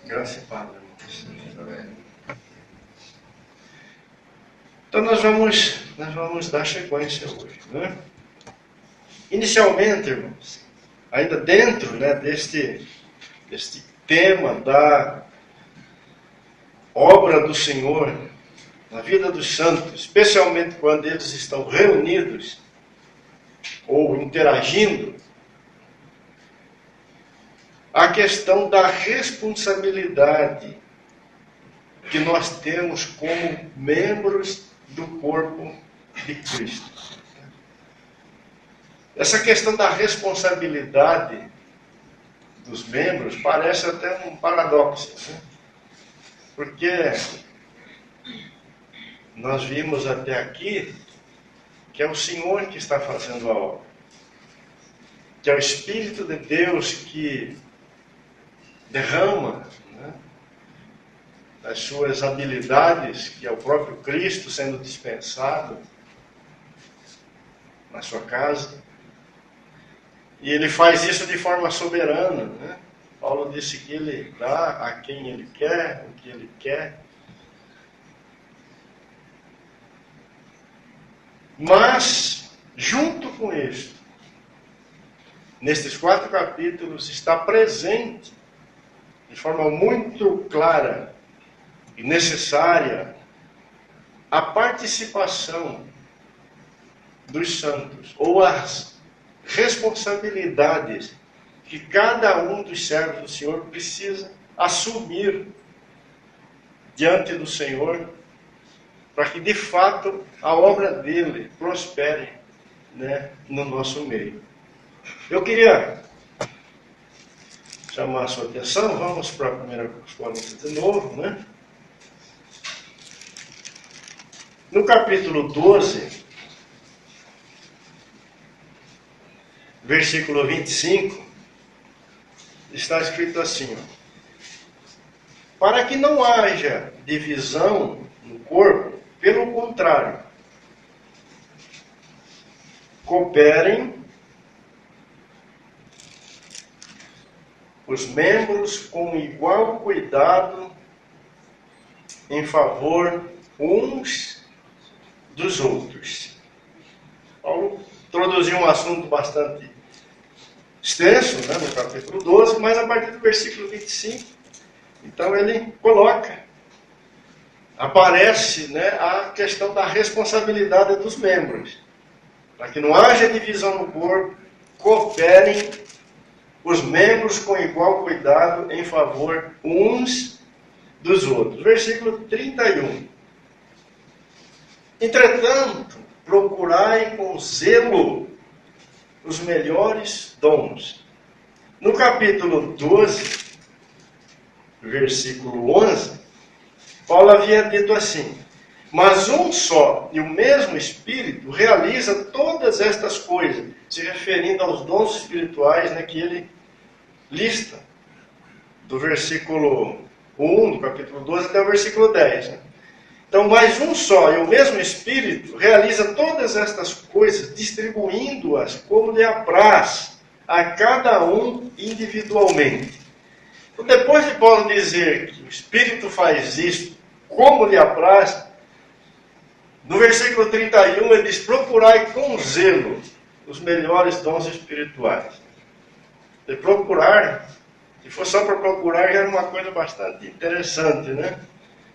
Graça e paz, irmãos. Então nós vamos dar sequência hoje, né? Inicialmente, irmãos, ainda dentro, né, deste tema da obra do Senhor na vida dos santos, especialmente quando eles estão reunidos ou interagindo, a questão da responsabilidade que nós temos como membros do corpo de Cristo. Essa questão da responsabilidade dos membros parece até um paradoxo, né? Porque nós vimos até aqui que é o Senhor que está fazendo a obra, que é o Espírito de Deus que derrama, né, as suas habilidades, que é o próprio Cristo sendo dispensado na sua casa. E ele faz isso de forma soberana, né? Paulo disse que ele dá a quem ele quer, o que ele quer. Mas, junto com isso, nestes 4 capítulos está presente, de forma muito clara e necessária, a participação dos santos, ou as responsabilidades que cada um dos servos do Senhor precisa assumir diante do Senhor, para que de fato a obra dele prospere, né, no nosso meio. Eu queria chamar a sua atenção, vamos para 1 Coríntios de novo, né? No capítulo 12, versículo 25, está escrito assim, ó: para que não haja divisão no corpo, pelo contrário, cooperem os membros com igual cuidado em favor uns dos outros. Paulo introduziu um assunto bastante extenso, né, no capítulo 12, mas a partir do versículo 25, então ele aparece, né, a questão da responsabilidade dos membros. Para que não haja divisão no corpo, cooperem os membros com igual cuidado em favor uns dos outros. Versículo 31. Entretanto, procurai com zelo os melhores dons. No capítulo 12, versículo 11, Paulo havia dito assim: mas um só e o mesmo Espírito realiza todas estas coisas, se referindo aos dons espirituais, né, que ele lista, do versículo 1 do capítulo 12 até o versículo 10. Né? Então, mas um só e o mesmo Espírito realiza todas estas coisas, distribuindo-as como lhe apraz a cada um individualmente. Então, depois de Paulo dizer que o Espírito faz isso como lhe apraz, no versículo 31 ele diz: procurai com zelo os melhores dons espirituais. De procurar, se for só para procurar, já era uma coisa bastante interessante, né?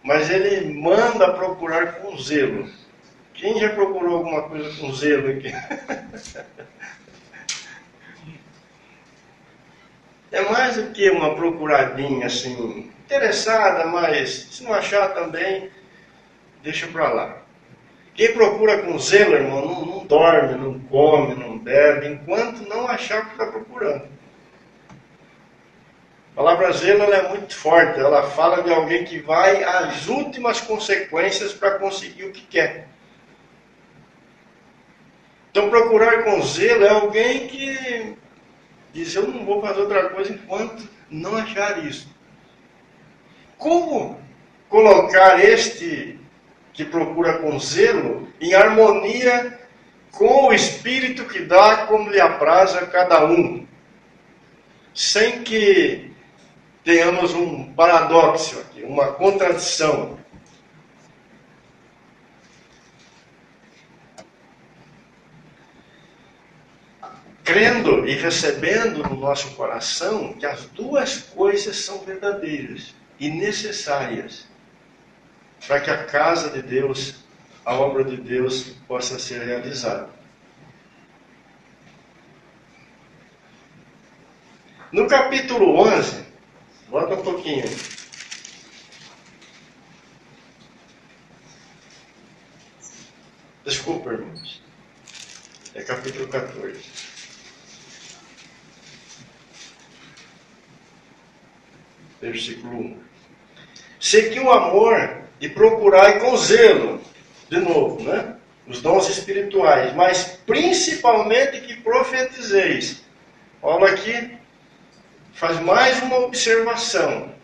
Mas ele manda procurar com zelo. Quem já procurou alguma coisa com zelo aqui? É mais do que uma procuradinha assim, interessada, mas se não achar também, deixa para lá. Quem procura com zelo, irmão, não dorme, não come, não bebe, enquanto não achar o que está procurando. A palavra zelo ela é muito forte, ela fala de alguém que vai às últimas consequências para conseguir o que quer. Então procurar com zelo é alguém que diz: eu não vou fazer outra coisa enquanto não achar isso. Como colocar este que procura com zelo em harmonia com o Espírito que dá como lhe apraz a cada um, sem que tenhamos um paradoxo aqui, uma contradição. Crendo e recebendo no nosso coração que as duas coisas são verdadeiras e necessárias para que a casa de Deus, a obra de Deus, possa ser realizada. No capítulo 11, volta um pouquinho. Desculpa, irmãos. É capítulo 14. Versículo 1. Segui o amor e procurai com zelo, de novo, né? Os dons espirituais, mas principalmente que profetizeis. Paulo aqui faz mais uma observação.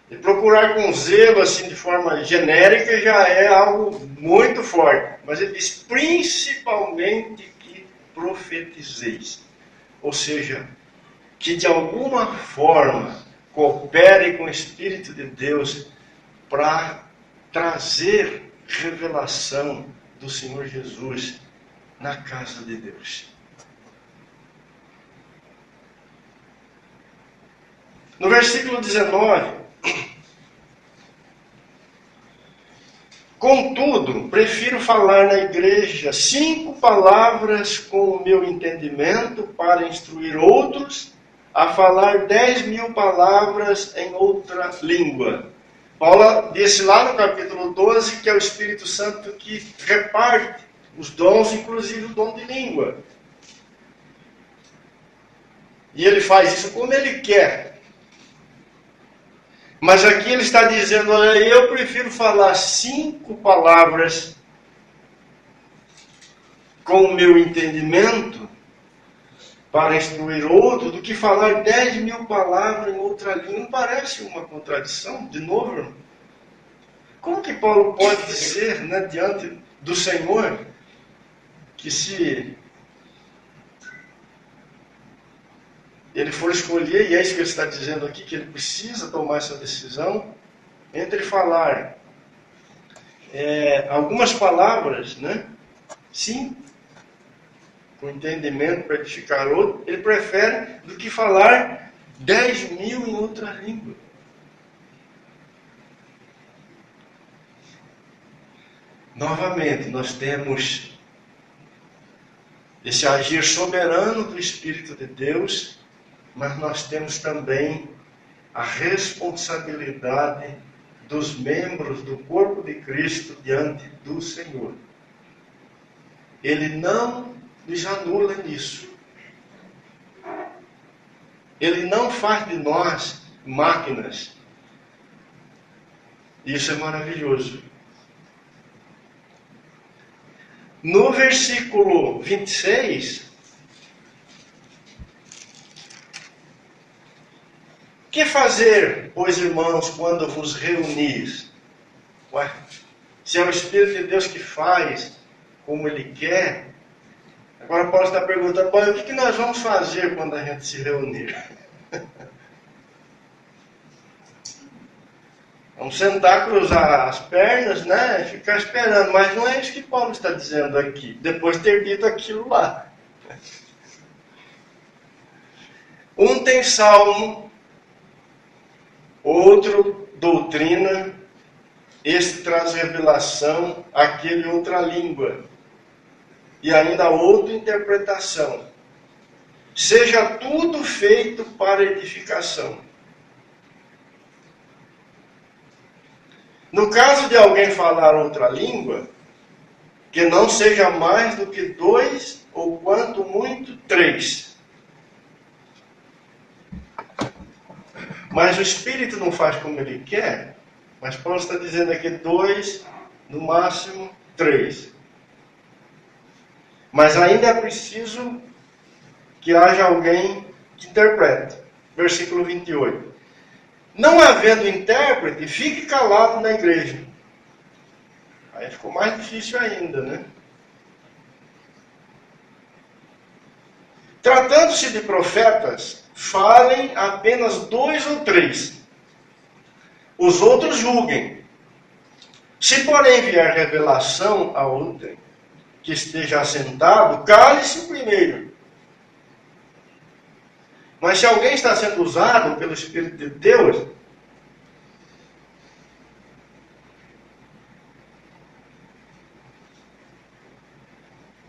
E procurar com zelo, assim, de forma genérica, já é algo muito forte. Mas ele diz, principalmente que profetizeis. Ou seja, que de alguma forma coopere com o Espírito de Deus para trazer revelação do Senhor Jesus na casa de Deus. No versículo 19, contudo, prefiro falar na igreja 5 palavras com o meu entendimento para instruir outros, a falar 10.000 palavras em outra língua. Paulo disse lá no capítulo 12 que é o Espírito Santo que reparte os dons, inclusive o dom de língua. E ele faz isso como ele quer. Mas aqui ele está dizendo, olha, eu prefiro falar 5 palavras com o meu entendimento para instruir outro, do que falar 10.000 palavras em outra língua. Não parece uma contradição? De novo, irmão? Como que Paulo pode dizer, né, diante do Senhor, que se ele for escolher, e é isso que ele está dizendo aqui, que ele precisa tomar essa decisão, entre falar algumas palavras, né, sim, com entendimento para edificar outro, ele prefere do que falar 10.000 em outra língua. Novamente, nós temos esse agir soberano do Espírito de Deus, mas nós temos também a responsabilidade dos membros do corpo de Cristo diante do Senhor. Ele não nos anula nisso. Ele não faz de nós máquinas. Isso é maravilhoso. No versículo 26, que fazer, pois irmãos, quando vos reunis? Ué, se é o Espírito de Deus que faz como Ele quer, agora Paulo está perguntando, o que nós vamos fazer quando a gente se reunir? Vamos sentar, cruzar as pernas, né? E ficar esperando. Mas não é isso que Paulo está dizendo aqui, depois de ter dito aquilo lá. Um tem salmo, outro doutrina, este traz revelação, aquele outra língua. E ainda outra interpretação. Seja tudo feito para edificação. No caso de alguém falar outra língua, que não seja mais do que 2, ou quanto muito 3. Mas o Espírito não faz como ele quer. Mas Paulo está dizendo aqui 2, no máximo 3. Mas ainda é preciso que haja alguém que interprete. Versículo 28. Não havendo intérprete, fique calado na igreja. Aí ficou mais difícil ainda, né? Tratando-se de profetas, falem apenas 2 ou 3. Os outros julguem. Se, porém, vier revelação a outrem que esteja assentado, cale-se primeiro. Mas se alguém está sendo usado pelo Espírito de Deus,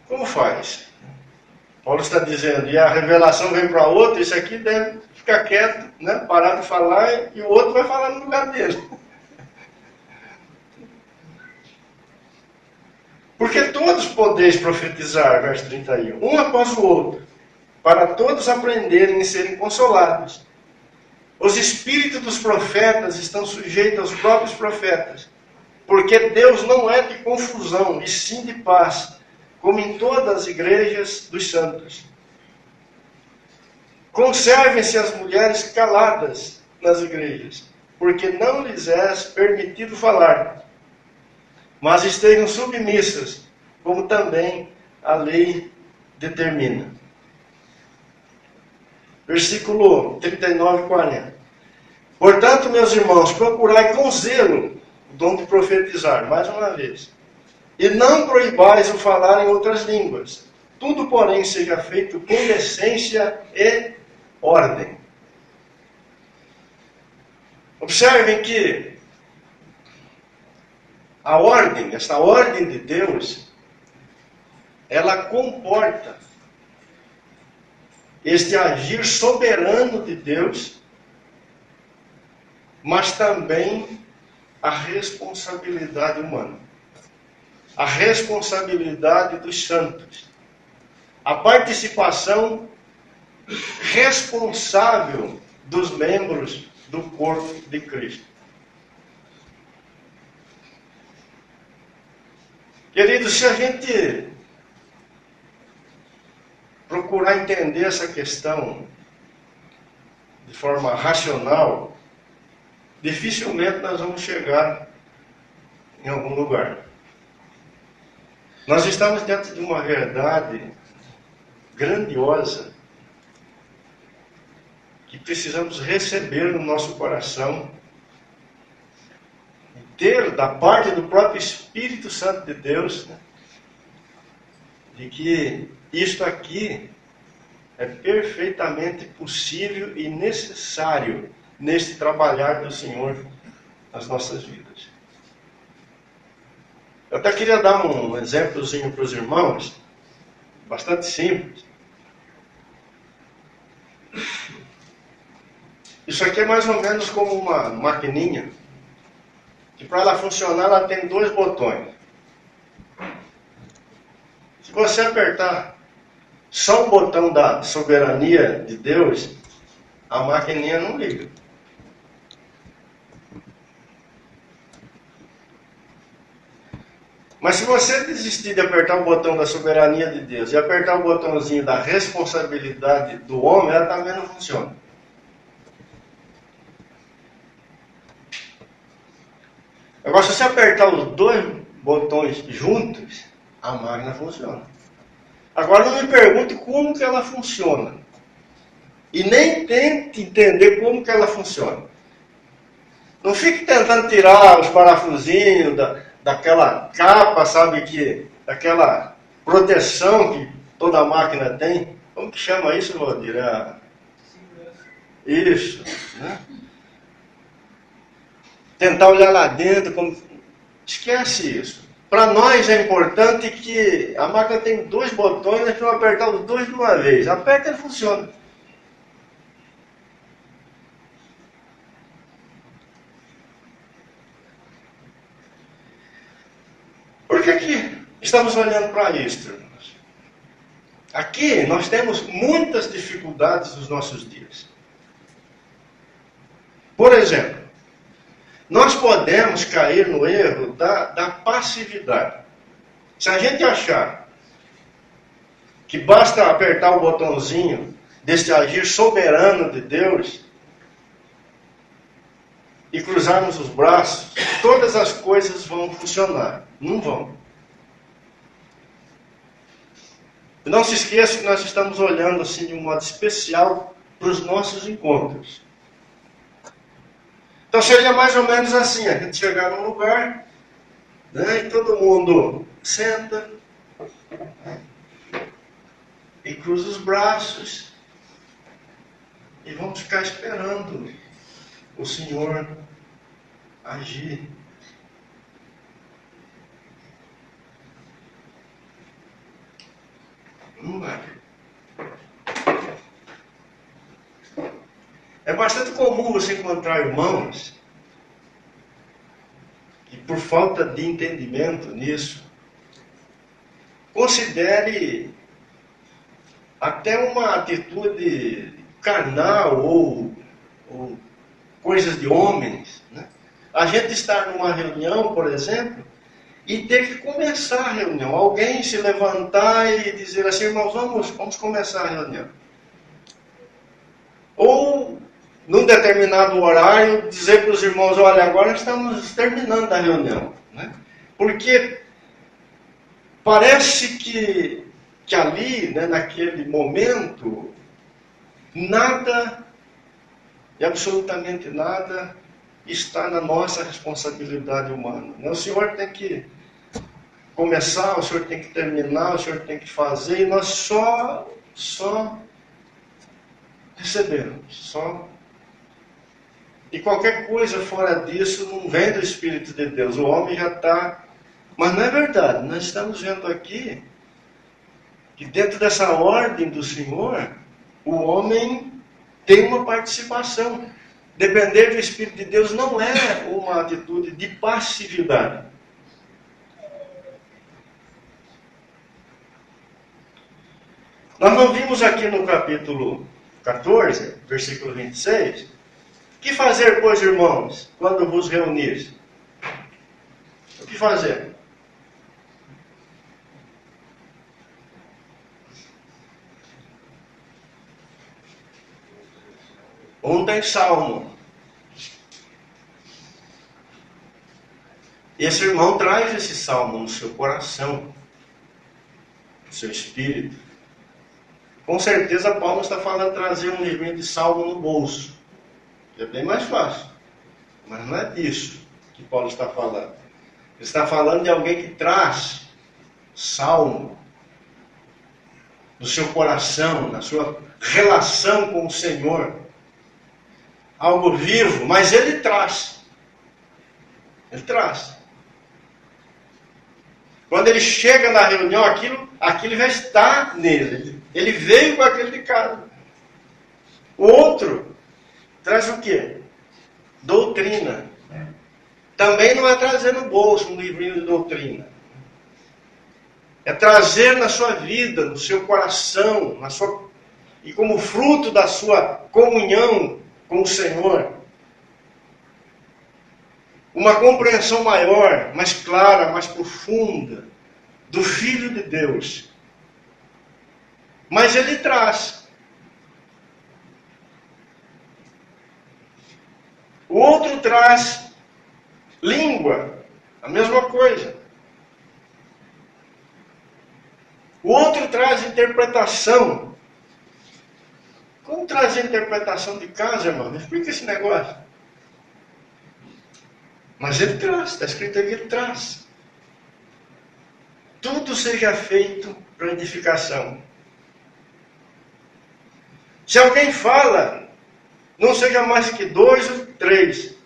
como faz? Paulo está dizendo, e a revelação vem para outro, esse aqui deve ficar quieto, né? Parar de falar, e o outro vai falar no lugar dele. Porque todos podeis profetizar, verso 31, um após o outro, para todos aprenderem e serem consolados. Os espíritos dos profetas estão sujeitos aos próprios profetas, porque Deus não é de confusão, e sim de paz, como em todas as igrejas dos santos. Conservem-se as mulheres caladas nas igrejas, porque não lhes é permitido falar, mas estejam submissas, como também a lei determina. Versículo 39 e 40. Portanto, meus irmãos, procurai com zelo o dom de profetizar, mais uma vez. E não proibais o falar em outras línguas. Tudo, porém, seja feito com decência e ordem. Observem que a ordem, esta ordem de Deus, ela comporta este agir soberano de Deus, mas também a responsabilidade humana. A responsabilidade dos santos. A participação responsável dos membros do corpo de Cristo. Queridos, se a gente procurar entender essa questão de forma racional, dificilmente nós vamos chegar em algum lugar. Nós estamos dentro de uma verdade grandiosa que precisamos receber no nosso coração e ter da parte do próprio Espírito Santo de Deus, né, de que isto aqui é perfeitamente possível e necessário neste trabalhar do Senhor nas nossas vidas. Eu até queria dar um exemplozinho para os irmãos, bastante simples. Isso aqui é mais ou menos como uma maquininha, que para ela funcionar ela tem 2 botões. Se você apertar só o botão da soberania de Deus, a maquininha não liga. Mas se você desistir de apertar o botão da soberania de Deus e apertar o botãozinho da responsabilidade do homem, ela também não funciona. Agora, se você apertar os 2 botões juntos, a máquina funciona. Agora, não me pergunte como que ela funciona. E nem tente entender como que ela funciona. Não fique tentando tirar os parafusinhos daquela capa, sabe, daquela proteção que toda máquina tem. Como que chama isso, Valdir? Isso, né? Tentar olhar lá dentro, esquece isso. Para nós é importante que a máquina tem 2 botões, nós vamos apertar os 2 de uma vez. Aperta e funciona. Por que estamos olhando para isso, irmãos? Aqui nós temos muitas dificuldades nos nossos dias. Por exemplo, nós podemos cair no erro da passividade. Se a gente achar que basta apertar o botãozinho deste agir soberano de Deus e cruzarmos os braços, todas as coisas vão funcionar. Não vão. Não se esqueça que nós estamos olhando assim de um modo especial para os nossos encontros. Então seria mais ou menos assim, a gente chegar num lugar, né, e todo mundo senta e cruza os braços e vamos ficar esperando o Senhor agir. Não vai. É bastante comum você encontrar irmãos que, por falta de entendimento nisso, considere até uma atitude carnal ou coisas de homens, né? A gente estar numa reunião, por exemplo, e ter que começar a reunião. Alguém se levantar e dizer assim, irmãos, vamos começar a reunião. Ou, num determinado horário, dizer para os irmãos, olha, agora estamos terminando a reunião, né? Porque parece que ali, né, naquele momento, nada, e absolutamente nada, está na nossa responsabilidade humana. O Senhor tem que começar, o Senhor tem que terminar, o Senhor tem que fazer, e nós só recebemos. E qualquer coisa fora disso não vem do Espírito de Deus. O homem já está... Mas não é verdade. Nós estamos vendo aqui que dentro dessa ordem do Senhor, o homem tem uma participação. Depender do Espírito de Deus não é uma atitude de passividade. Nós não vimos aqui no capítulo 14, versículo 26, que fazer, pois, irmãos, quando vos reunir? O que fazer? Um tem salmo. Esse irmão traz esse salmo no seu coração, no seu espírito. Com certeza Paulo está falando trazer um livrinho de salmo no bolso. É bem mais fácil. Mas não é disso que Paulo está falando. Ele está falando de alguém que traz salmo no seu coração, na sua relação com o Senhor. Algo vivo, mas ele traz. Ele traz. Quando ele chega na reunião, aquilo já está nele. Ele veio com aquele de casa. O outro traz o quê? Doutrina. Também não é trazer no bolso um livrinho de doutrina. É trazer na sua vida, no seu coração, e como fruto da sua comunhão com o Senhor, uma compreensão maior, mais clara, mais profunda do Filho de Deus. Mas ele traz. O outro traz língua, a mesma coisa. O outro traz interpretação. Como trazer interpretação de casa, irmão? Me explica esse negócio. Mas ele traz, está escrito aqui, ele traz. Tudo seja feito para edificação. Se alguém fala, não seja mais que 2 ou 3.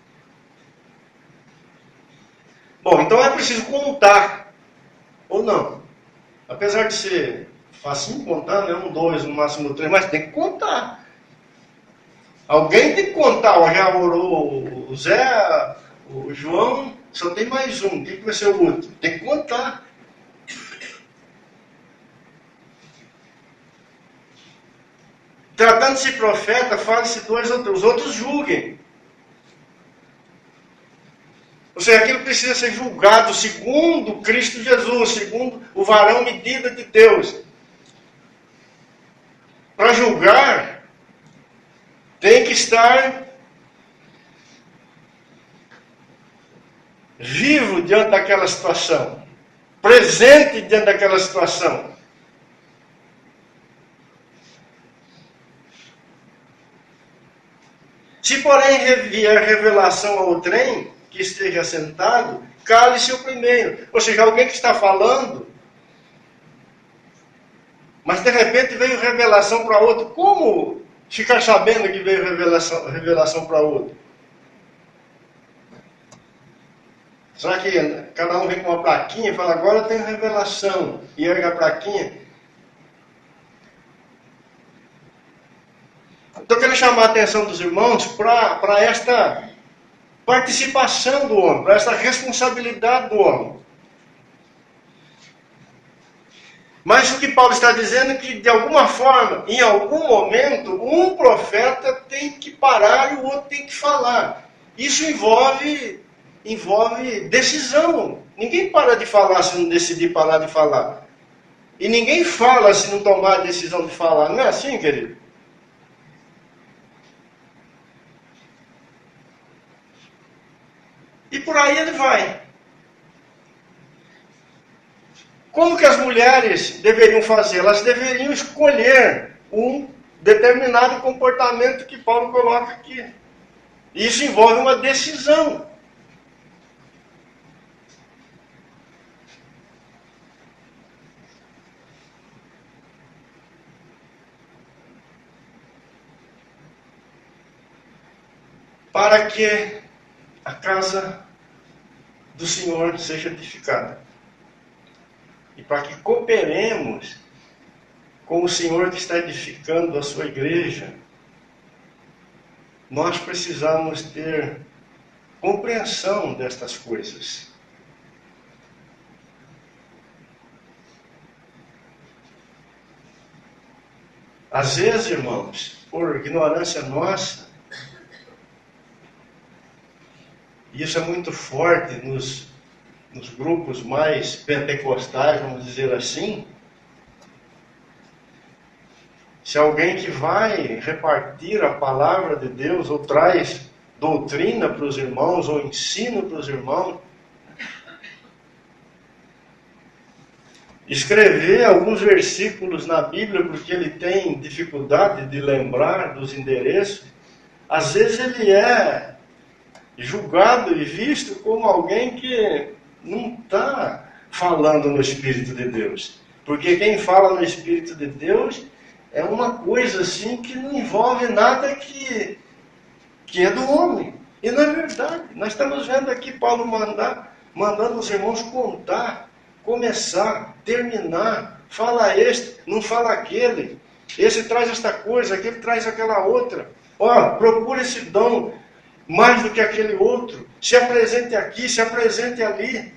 Bom, então é preciso contar. Ou não. Apesar de ser facinho contar, né? 1, 2, no máximo 3, mas tem que contar. Alguém tem que contar. Já orou o Zé, o João, só tem mais um. Quem que vai ser o último? Tem que contar. Tratando-se de profeta, fale-se 2 ou 3. Os outros julguem. Ou seja, aquilo precisa ser julgado segundo Cristo Jesus, segundo o varão medida de Deus. Para julgar, tem que estar vivo diante daquela situação, presente diante daquela situação. Se, porém, vier revelação ao trem que esteja sentado, cale-se o primeiro. Ou seja, alguém que está falando, mas de repente veio revelação para outro. Como ficar sabendo que veio revelação para outro? Será que cada um vem com uma plaquinha e fala, agora eu tenho revelação, e erga a plaquinha? Estou querendo chamar a atenção dos irmãos para esta participação do homem, para esta responsabilidade do homem. Mas o que Paulo está dizendo é que, de alguma forma, em algum momento, um profeta tem que parar e o outro tem que falar. Isso envolve decisão. Ninguém para de falar se não decidir parar de falar. E ninguém fala se não tomar a decisão de falar. Não é assim, querido? E por aí ele vai. Como que as mulheres deveriam fazer? Elas deveriam escolher um determinado comportamento que Paulo coloca aqui. Isso envolve uma decisão. Para que a casa do Senhor seja edificada. E para que cooperemos com o Senhor que está edificando a sua igreja, nós precisamos ter compreensão destas coisas. Às vezes, irmãos, por ignorância nossa, e isso é muito forte nos grupos mais pentecostais, vamos dizer assim, se alguém que vai repartir a palavra de Deus, ou traz doutrina para os irmãos, ou ensino para os irmãos, escrever alguns versículos na Bíblia, porque ele tem dificuldade de lembrar dos endereços, às vezes ele é julgado e visto como alguém que não está falando no Espírito de Deus. Porque quem fala no Espírito de Deus é uma coisa assim que não envolve nada que é do homem. E não é verdade. Nós estamos vendo aqui Paulo mandando os irmãos contar, começar, terminar. Fala este, não fala aquele. Esse traz esta coisa, aquele traz aquela outra. Ó, procura esse dom mais do que aquele outro. Se apresente aqui, se apresente ali.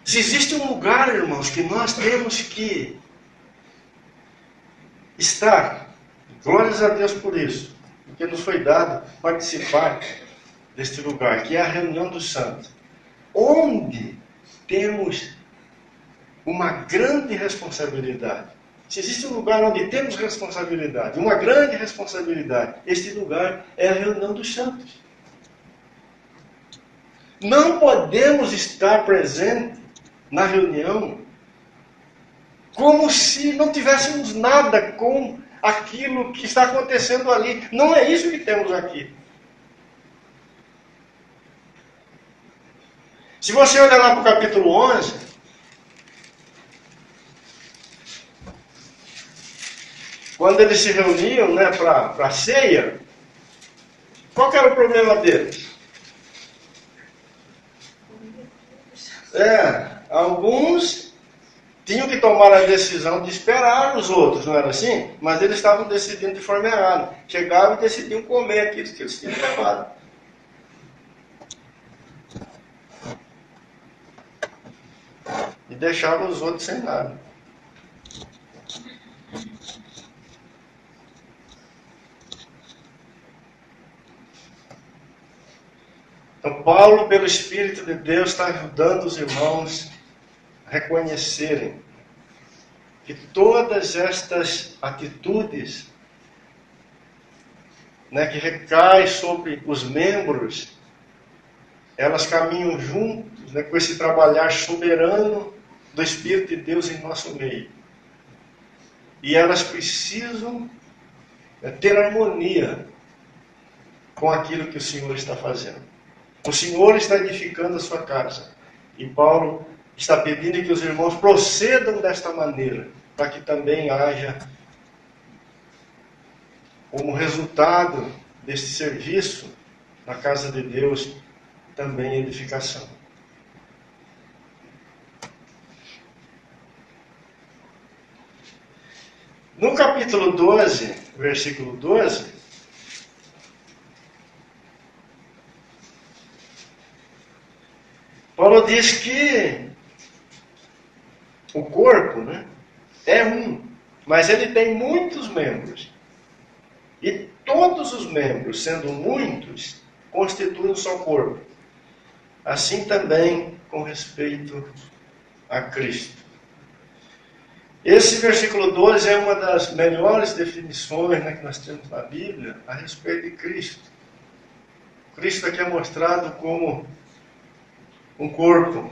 Se existe um lugar, irmãos, que nós temos que estar, glórias a Deus por isso, porque nos foi dado participar deste lugar, que é a reunião dos santos, onde temos uma grande responsabilidade. Se existe um lugar onde temos responsabilidade, uma grande responsabilidade, este lugar é a reunião dos santos. Não podemos estar presentes na reunião como se não tivéssemos nada com aquilo que está acontecendo ali. Não é isso que temos aqui. Se você olhar lá para o capítulo 11, quando eles se reuniam, né, para a ceia, qual que era o problema deles? Alguns tinham que tomar a decisão de esperar os outros, não era assim? Mas eles estavam decidindo de forma errada. Chegavam e decidiam comer aquilo que eles tinham levado. E deixavam os outros sem nada. Então, Paulo, pelo Espírito de Deus, está ajudando os irmãos a reconhecerem que todas estas atitudes, né, que recaem sobre os membros, elas caminham juntos, né, com esse trabalhar soberano do Espírito de Deus em nosso meio. E elas precisam ter harmonia com aquilo que o Senhor está fazendo. O Senhor está edificando a sua casa. E Paulo está pedindo que os irmãos procedam desta maneira, para que também haja, como resultado deste serviço na casa de Deus, também edificação. No capítulo 12, versículo 12, Paulo diz que o corpo, né, é um, mas ele tem muitos membros. E todos os membros, sendo muitos, constituem um só corpo. Assim também com respeito a Cristo. Esse versículo 12 é uma das melhores definições, né, que nós temos na Bíblia a respeito de Cristo. Cristo aqui é mostrado como um corpo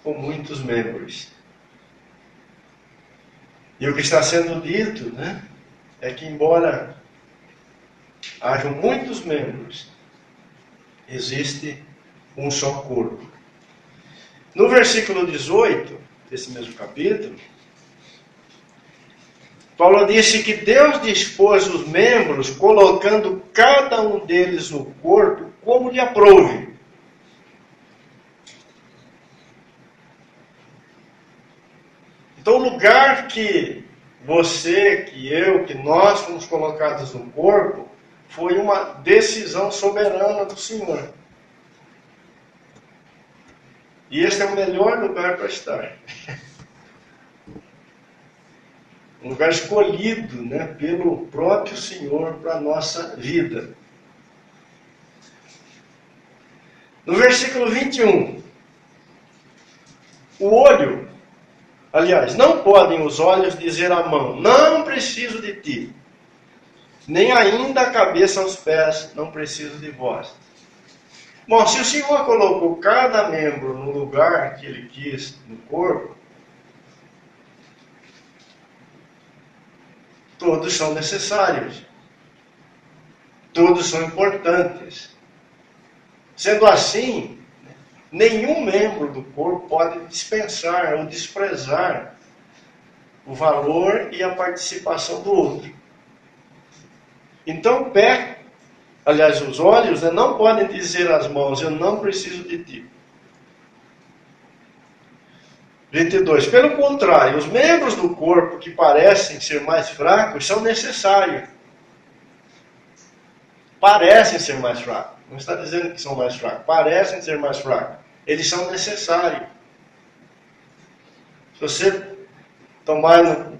com muitos membros. E o que está sendo dito, né, é que embora hajam muitos membros, existe um só corpo. No versículo 18 desse mesmo capítulo, Paulo disse que Deus dispôs os membros, colocando cada um deles no corpo como lhe aprouve. Então, o lugar que você, que eu, que nós fomos colocados no corpo, foi uma decisão soberana do Senhor. E este é o melhor lugar para estar. Um lugar escolhido, né, pelo próprio Senhor para a nossa vida. No versículo 21, o olho, aliás, não podem os olhos dizer à mão, não preciso de ti, nem ainda a cabeça aos pés, não preciso de vós. Bom, se o Senhor colocou cada membro no lugar que Ele quis no corpo, todos são necessários. Todos são importantes. Sendo assim, nenhum membro do corpo pode dispensar ou desprezar o valor e a participação do outro. Então, os olhos, né, não podem dizer às mãos, eu não preciso de ti. 22. Pelo contrário, os membros do corpo que parecem ser mais fracos são necessários. Parecem ser mais fracos. Não está dizendo que são mais fracos. Parecem ser mais fracos. Eles são necessários. Se você tomar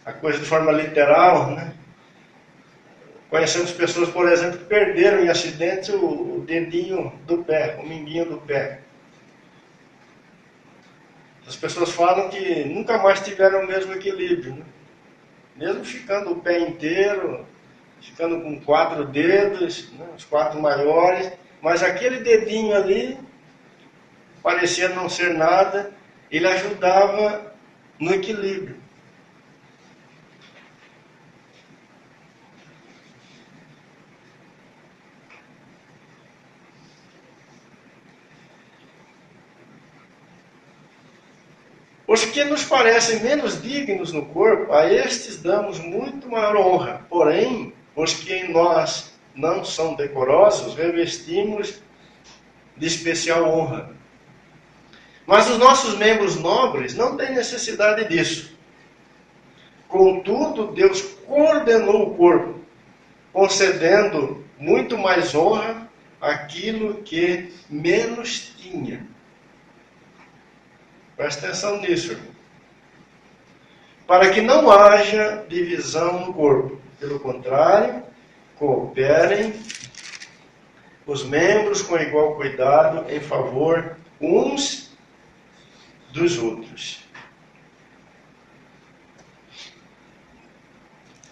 a coisa de forma literal, né? Conhecemos pessoas, por exemplo, que perderam em acidente o dedinho do pé, o minguinho do pé. As pessoas falam que nunca mais tiveram o mesmo equilíbrio, né? Mesmo ficando o pé inteiro, ficando com 4 dedos, né, os 4 maiores, mas aquele dedinho ali parecia não ser nada, ele ajudava no equilíbrio. Os que nos parecem menos dignos no corpo, a estes damos muito maior honra. Porém, os que em nós não são decorosos, revestimos de especial honra. Mas os nossos membros nobres não têm necessidade disso. Contudo, Deus coordenou o corpo, concedendo muito mais honra àquilo que menos tinha. Presta atenção nisso, irmão. Para que não haja divisão no corpo. Pelo contrário, cooperem os membros com igual cuidado em favor uns dos outros.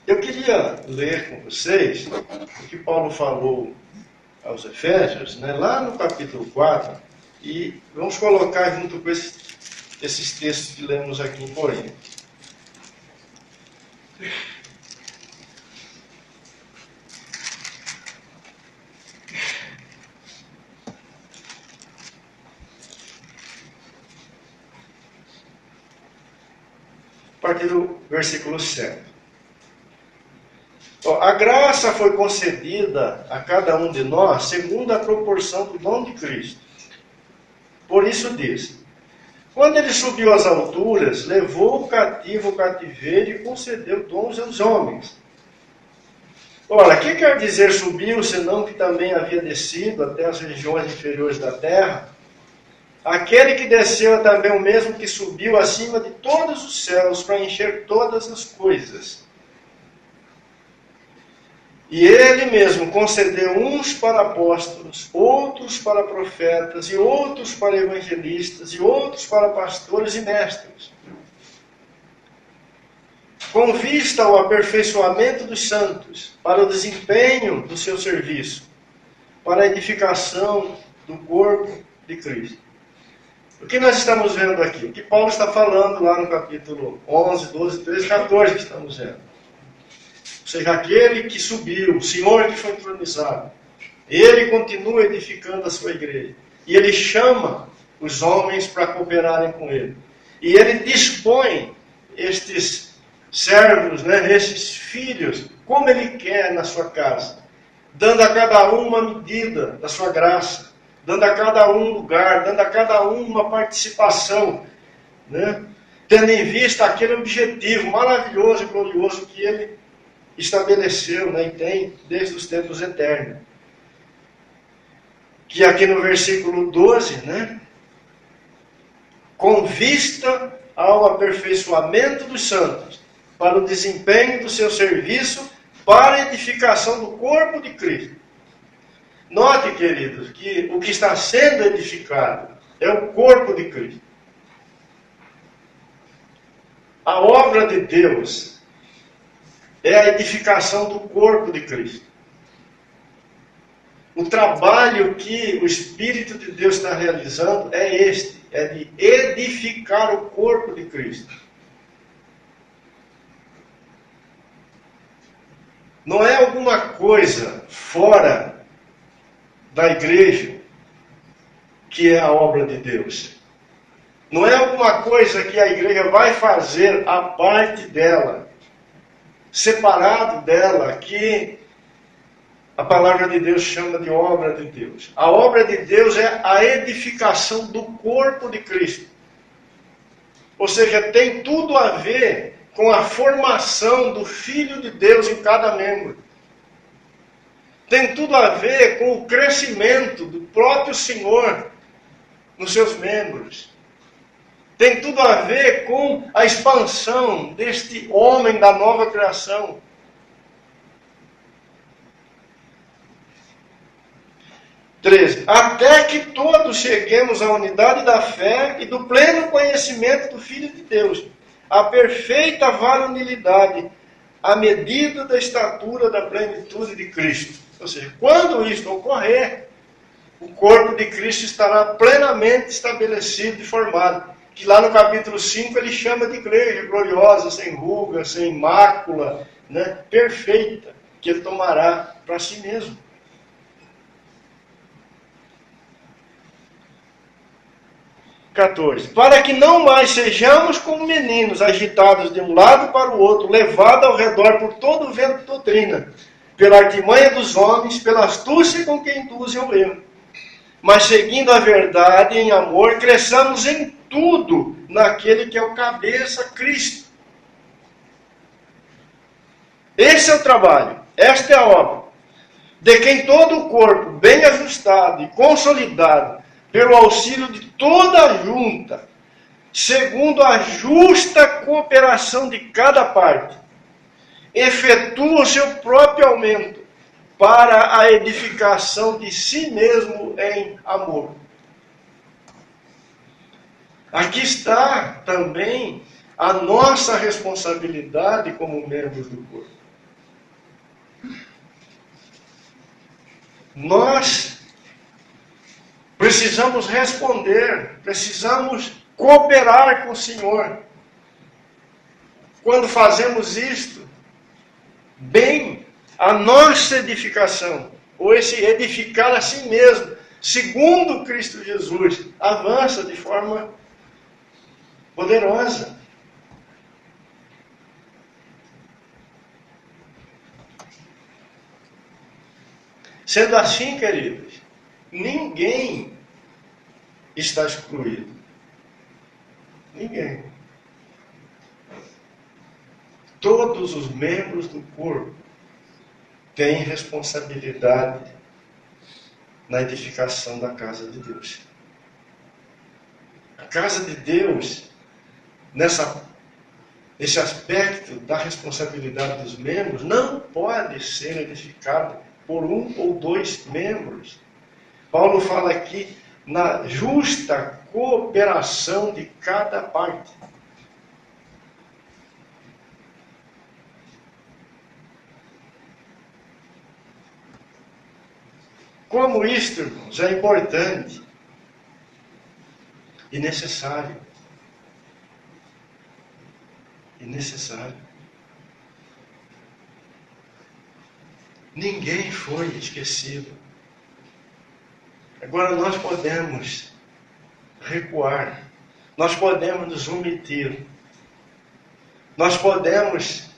Eu queria ler com vocês o que Paulo falou aos Efésios, né, lá no capítulo 4, e vamos colocar junto com esses textos que lemos aqui em Corinto. A partir do versículo 7. A graça foi concedida a cada um de nós segundo a proporção do dom de Cristo. Por isso diz: quando ele subiu às alturas, levou o cativo o cativeiro e concedeu dons aos homens. Ora, que quer dizer subiu, senão que também havia descido até as regiões inferiores da terra? Aquele que desceu é também o mesmo que subiu acima de todos os céus para encher todas as coisas. E ele mesmo concedeu uns para apóstolos, outros para profetas, e outros para evangelistas, e outros para pastores e mestres, com vista ao aperfeiçoamento dos santos, para o desempenho do seu serviço, para a edificação do corpo de Cristo. O que nós estamos vendo aqui? O que Paulo está falando lá no capítulo 11, 12, 13, 14 que estamos vendo. Ou seja, aquele que subiu, o Senhor que foi entronizado, ele continua edificando a sua igreja. E ele chama os homens para cooperarem com ele. E ele dispõe estes servos, estes filhos, como ele quer na sua casa, dando a cada um uma medida da sua graça, dando a cada um lugar, dando a cada um uma participação, tendo em vista aquele objetivo maravilhoso e glorioso que ele estabeleceu, e tem desde os tempos eternos. Que aqui no versículo 12, com vista ao aperfeiçoamento dos santos, para o desempenho do seu serviço, para a edificação do corpo de Cristo. Note, queridos, que o que está sendo edificado é o corpo de Cristo. A obra de Deus é a edificação do corpo de Cristo. O trabalho que o Espírito de Deus está realizando é este, é de edificar o corpo de Cristo. Não é alguma coisa fora da igreja que é a obra de Deus. Não é alguma coisa que a igreja vai fazer à parte dela, separado dela, que a palavra de Deus chama de obra de Deus. A obra de Deus é a edificação do corpo de Cristo. Ou seja, tem tudo a ver com a formação do Filho de Deus em cada membro. Tem tudo a ver com o crescimento do próprio Senhor nos seus membros. Tem tudo a ver com a expansão deste homem da nova criação. Até que todos cheguemos à unidade da fé e do pleno conhecimento do Filho de Deus, à perfeita varonilidade, à medida da estatura da plenitude de Cristo. Ou seja, quando isto ocorrer, o corpo de Cristo estará plenamente estabelecido e formado. Que lá no capítulo 5 ele chama de igreja gloriosa, sem ruga, sem mácula, perfeita, que ele tomará para si mesmo. Para que não mais sejamos como meninos, agitados de um lado para o outro, levados ao redor por todo o vento de doutrina, pela artimanha dos homens, pela astúcia com que induzem ao erro. Mas seguindo a verdade em amor, cresçamos em tudo naquele que é o cabeça, Cristo. Esse é o trabalho, esta é a obra, de quem todo o corpo, bem ajustado e consolidado, pelo auxílio de toda a junta, segundo a justa cooperação de cada parte, efetua o seu próprio aumento para a edificação de si mesmo em amor. Aqui está também a nossa responsabilidade como membros do corpo. nós precisamos responder, precisamos cooperar com o Senhor. Quando fazemos isto, bem, a nossa edificação, ou esse edificar a si mesmo, segundo Cristo Jesus, avança de forma poderosa. Sendo assim, queridos, ninguém está excluído. Ninguém. Todos os membros do corpo têm responsabilidade na edificação da casa de Deus. A casa de Deus, nesse aspecto da responsabilidade dos membros, não pode ser edificada por um ou dois membros. Paulo fala aqui na justa cooperação de cada parte. Como isto, irmãos, é importante e necessário. E necessário. Ninguém foi esquecido. Agora nós podemos recuar. Nós podemos nos omitir. Nós podemos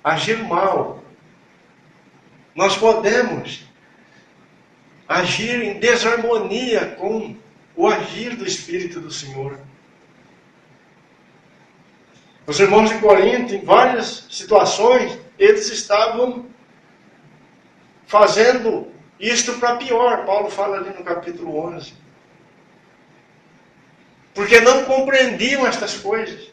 agir mal. Nós podemos agir em desarmonia com o agir do Espírito do Senhor. Os irmãos de Corinto, em várias situações, eles estavam fazendo isto para pior. Paulo fala ali no capítulo 11. Porque não compreendiam estas coisas.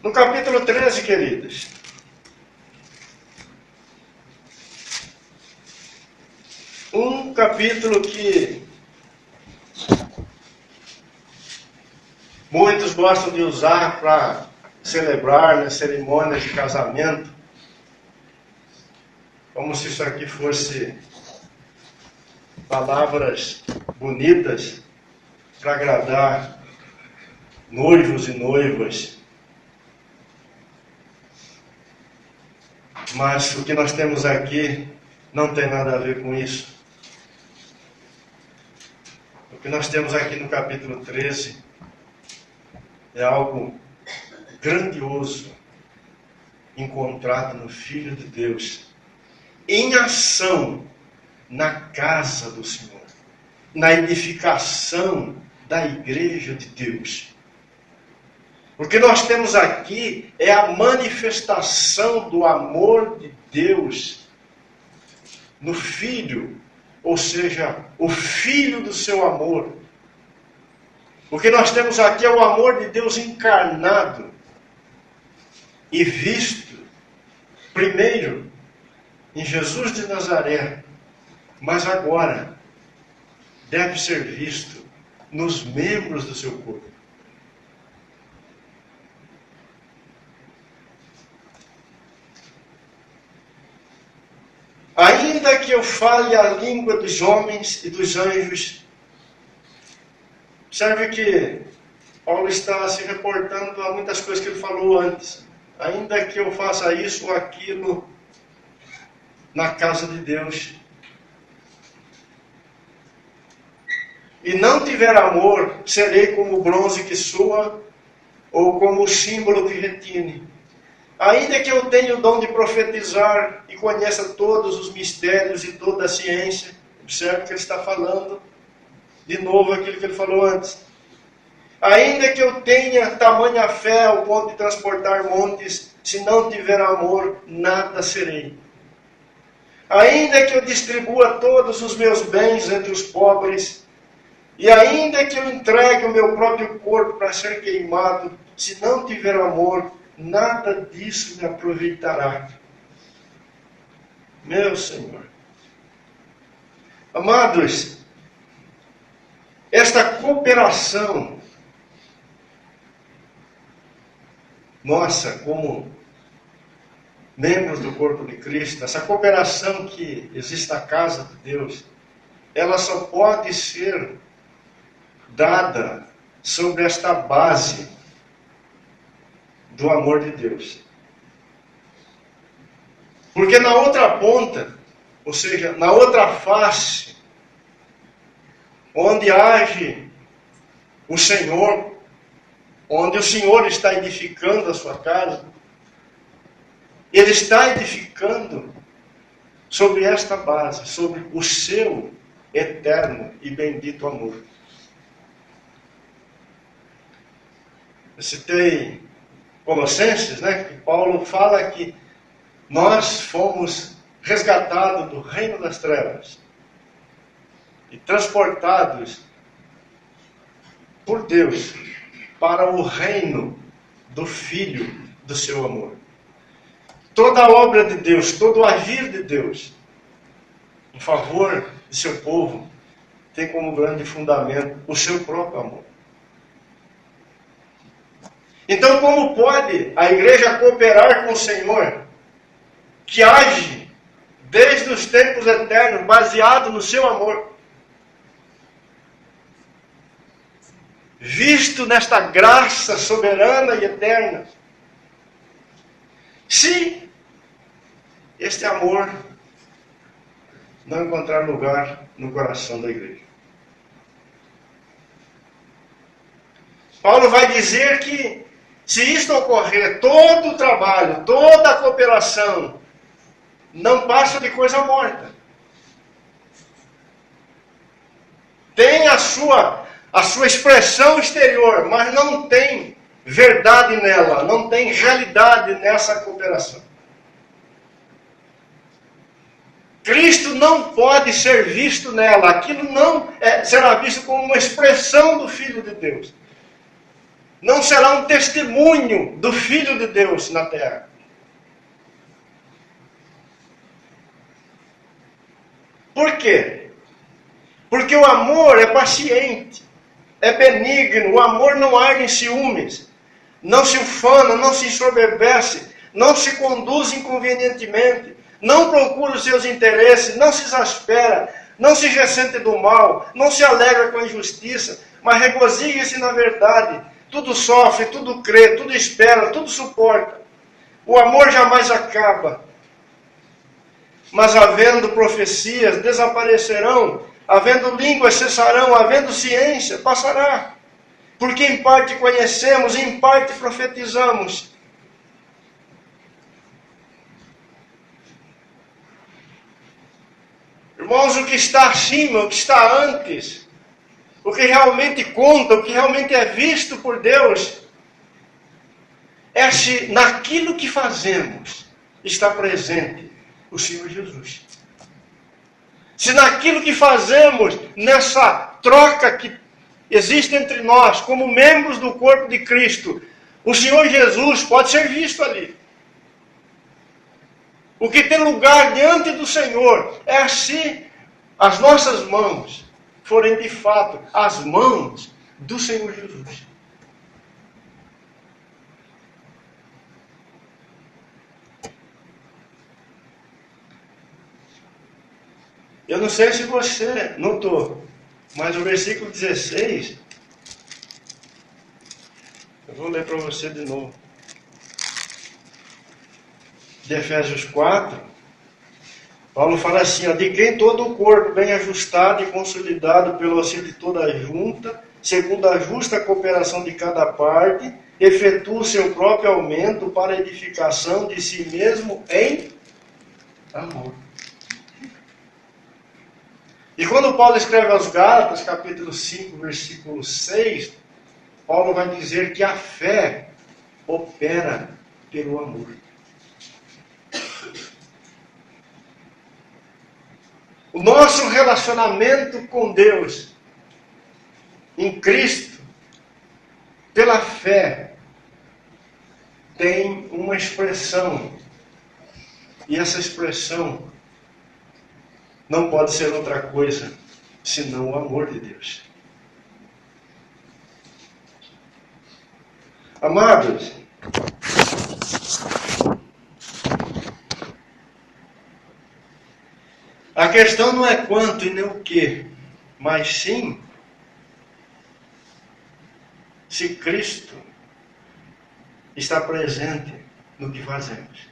No capítulo 13, queridos, um capítulo que muitos gostam de usar para celebrar nas cerimônias de casamento, como se isso aqui fosse palavras bonitas para agradar noivos e noivas. Mas o que nós temos aqui não tem nada a ver com isso. O que nós temos aqui no capítulo 13 é algo grandioso encontrado no Filho de Deus em ação na casa do Senhor, na edificação da igreja de Deus. O que nós temos aqui é a manifestação do amor de Deus no Filho, ou seja, o Filho do seu amor. O que nós temos aqui é o amor de Deus encarnado e visto, primeiro, em Jesus de Nazaré, mas agora deve ser visto nos membros do seu corpo. Ainda que eu fale a língua dos homens e dos anjos, observe que Paulo está se reportando a muitas coisas que ele falou antes. Ainda que eu faça isso ou aquilo na casa de Deus, e não tiver amor, serei como o bronze que soa, ou como o símbolo que retine. Ainda que eu tenha o dom de profetizar e conheça todos os mistérios e toda a ciência, observe que ele está falando de novo aquilo que ele falou antes. Ainda que eu tenha tamanha fé ao ponto de transportar montes, se não tiver amor, nada serei. Ainda que eu distribua todos os meus bens entre os pobres, e ainda que eu entregue o meu próprio corpo para ser queimado, se não tiver amor, nada disso me aproveitará. Meu Senhor. Amados, esta cooperação nossa, como membros do corpo de Cristo, essa cooperação que existe na casa de Deus, ela só pode ser dada sobre esta base do amor de Deus. Porque na outra ponta, ou seja, na outra face, onde age o Senhor, onde o Senhor está edificando a sua casa, Ele está edificando sobre esta base, sobre o seu eterno e bendito amor. Eu citei Colossenses, né? Que Paulo fala que nós fomos resgatados do reino das trevas e transportados por Deus para o reino do Filho do seu amor. Toda a obra de Deus, todo o agir de Deus em favor de seu povo tem como grande fundamento o seu próprio amor. Então, como pode a igreja cooperar com o Senhor, que age desde os tempos eternos, baseado no seu amor, visto nesta graça soberana e eterna, se este amor não encontrar lugar no coração da igreja? Paulo vai dizer que, se isto ocorrer, todo o trabalho, toda a cooperação, não passa de coisa morta. Tem a sua expressão exterior, mas não tem verdade nela, não tem realidade nessa cooperação. Cristo não pode ser visto nela, aquilo não será visto como uma expressão do Filho de Deus. Não será um testemunho do Filho de Deus na terra. Por quê? Porque o amor é paciente, é benigno, o amor não arde em ciúmes, não se ufana, não se ensoberbece, não se conduz inconvenientemente, não procura os seus interesses, não se exaspera, não se ressente do mal, não se alegra com a injustiça, mas regozija-se na verdade. Tudo sofre, tudo crê, tudo espera, tudo suporta. O amor jamais acaba. Mas havendo profecias, desaparecerão. Havendo línguas, cessarão. Havendo ciência, passará. Porque em parte conhecemos, em parte profetizamos. Irmãos, o que está acima, o que está antes, o que realmente conta, o que realmente é visto por Deus, é se naquilo que fazemos está presente o Senhor Jesus. Se naquilo que fazemos, nessa troca que existe entre nós, como membros do corpo de Cristo, o Senhor Jesus pode ser visto ali. O que tem lugar diante do Senhor é se as nossas mãos forem de fato as mãos do Senhor Jesus. Eu não sei se você notou, mas o versículo 16, eu vou ler para você de novo. De Efésios 4, Paulo fala assim, de quem todo o corpo bem ajustado e consolidado pelo auxílio de toda a junta, segundo a justa cooperação de cada parte, efetua o seu próprio aumento para a edificação de si mesmo em amor. E quando Paulo escreve aos Gálatas, capítulo 5, versículo 6, Paulo vai dizer que a fé opera pelo amor. O nosso relacionamento com Deus, em Cristo, pela fé, tem uma expressão. E essa expressão não pode ser outra coisa senão o amor de Deus. Amados, A questão não é quanto e nem o que, mas sim se Cristo está presente no que fazemos.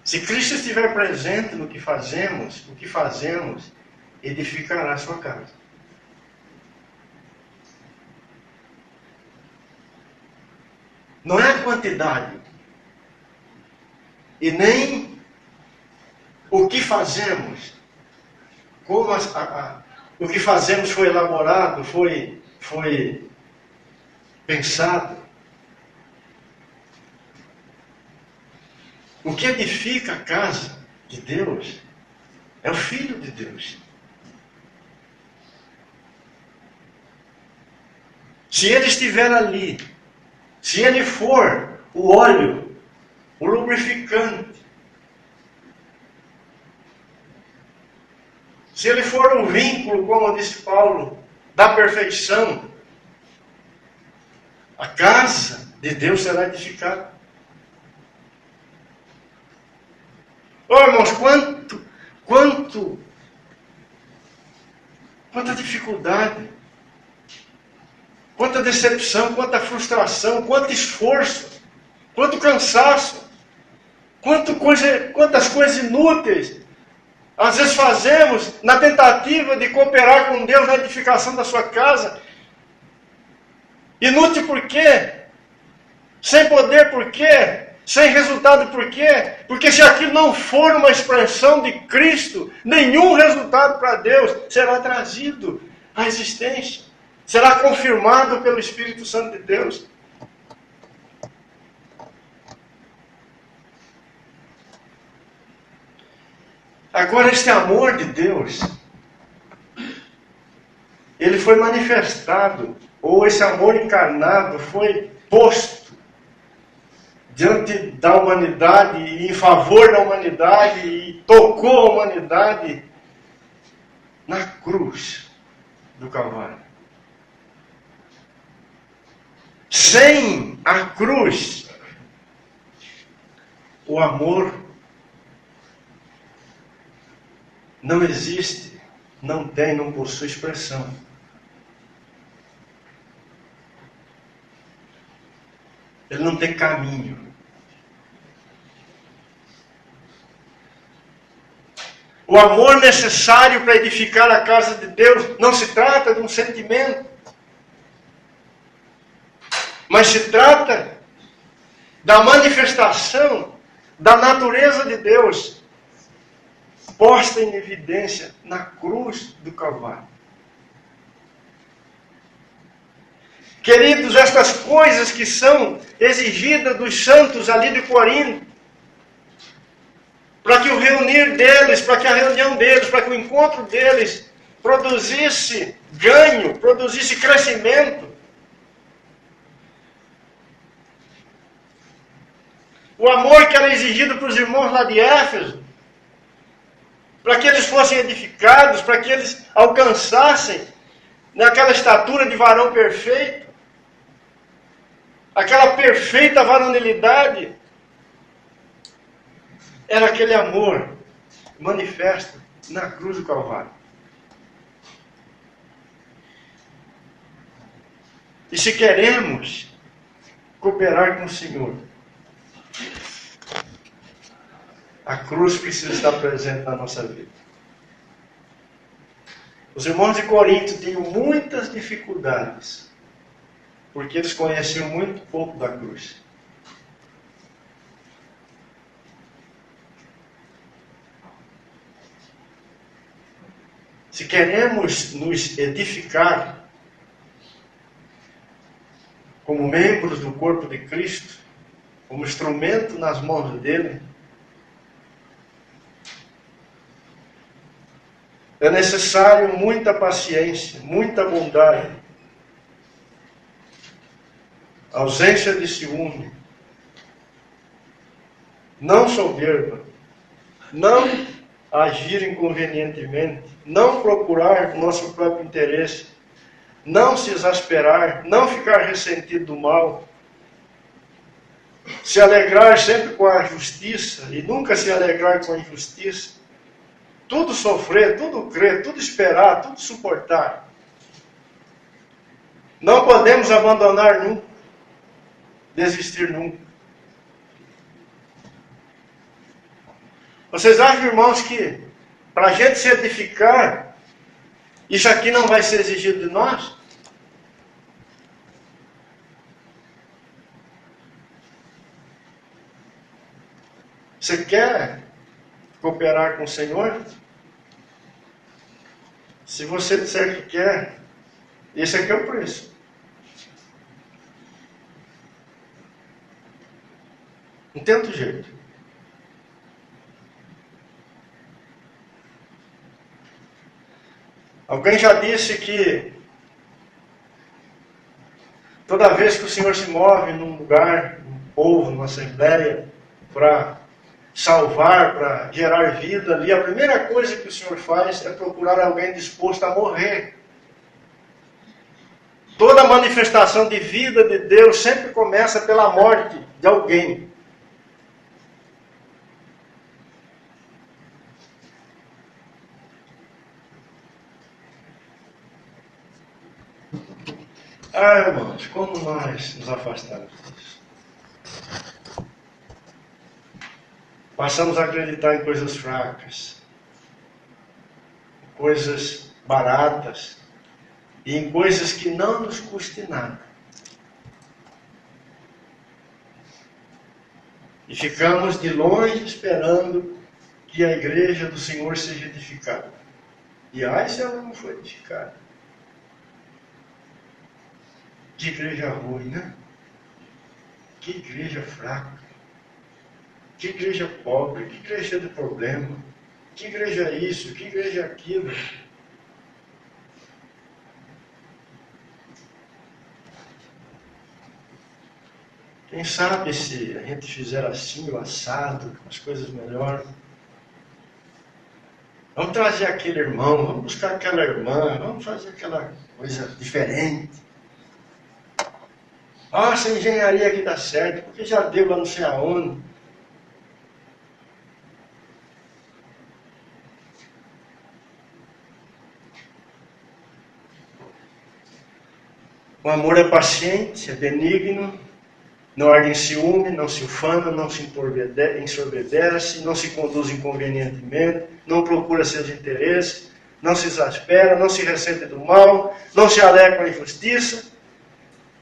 Se Cristo estiver presente no que fazemos, o que fazemos edificará a sua casa. Não é a quantidade e nem o que fazemos, como o que fazemos foi elaborado, foi pensado. O que edifica a casa de Deus é o Filho de Deus. Se ele estiver ali, se ele for o óleo, o lubrificante, se ele for o vínculo, como disse Paulo, da perfeição, a casa de Deus será edificada. Oh, irmãos, quanta dificuldade, quanta decepção, quanta frustração, quanto esforço, quanto cansaço, quantas coisas inúteis às vezes fazemos na tentativa de cooperar com Deus na edificação da sua casa. Inútil por quê? Sem poder por quê? Sem resultado por quê? Porque se aquilo não for uma expressão de Cristo, nenhum resultado para Deus será trazido à existência. Será confirmado pelo Espírito Santo de Deus. Agora, este amor de Deus, ele foi manifestado, ou esse amor encarnado foi posto diante da humanidade, e em favor da humanidade, e tocou a humanidade na cruz do Calvário. Sem a cruz, o amor não existe, não tem, não possui expressão. Ele não tem caminho. O amor necessário para edificar a casa de Deus não se trata de um sentimento, mas se trata da manifestação da natureza de Deus posta em evidência na cruz do Calvário. Queridos, estas coisas que são exigidas dos santos ali de Corinto, para que o reunir deles, para que a reunião deles, para que o encontro deles produzisse ganho, produzisse crescimento. O amor que era exigido para os irmãos lá de Éfeso, para que eles fossem edificados, para que eles alcançassem naquela estatura de varão perfeito, aquela perfeita varonilidade, era aquele amor manifesto na cruz do Calvário. E se queremos cooperar com o Senhor, a cruz precisa estar presente na nossa vida. Os irmãos de Corinto tinham muitas dificuldades, porque eles conheciam muito pouco da cruz. Se queremos nos edificar como membros do corpo de Cristo, como instrumento nas mãos dele, é necessário muita paciência, muita bondade, ausência de ciúme, não soberba, não agir inconvenientemente, não procurar o nosso próprio interesse, não se exasperar, não ficar ressentido do mal, se alegrar sempre com a justiça e nunca se alegrar com a injustiça, tudo sofrer, tudo crer, tudo esperar, tudo suportar. Não podemos abandonar nunca, desistir nunca. Vocês acham, irmãos, que para a gente se edificar, isso aqui não vai ser exigido de nós? Você quer cooperar com o Senhor? Se você disser que quer, esse aqui é o preço. Não tem outro jeito. Alguém já disse que toda vez que o Senhor se move num lugar, num povo, numa assembleia, para salvar, para gerar vida ali, a primeira coisa que o Senhor faz é procurar alguém disposto a morrer. Toda manifestação de vida de Deus sempre começa pela morte de alguém. Ah, irmãos, como nós nos afastamos disso? Passamos a acreditar em coisas fracas, coisas baratas e em coisas que não nos custem nada. E ficamos de longe esperando que a igreja do Senhor seja edificada. E ai, se ela não for edificada. Que igreja ruim, né? Que igreja fraca. Que igreja pobre. Que igreja de problema. Que igreja isso. Que igreja aquilo. Quem sabe se a gente fizer assim, o assado, as coisas melhoram. Vamos trazer aquele irmão, vamos buscar aquela irmã, vamos fazer aquela coisa diferente. Ah, essa engenharia aqui dá certo, porque já deu lá não sei aonde. O amor é paciente, é benigno, não arde em ciúme, não se ufana, não se ensorbebece, não se conduz inconvenientemente, não procura seus interesses, não se exaspera, não se ressente do mal, não se alegra com a injustiça,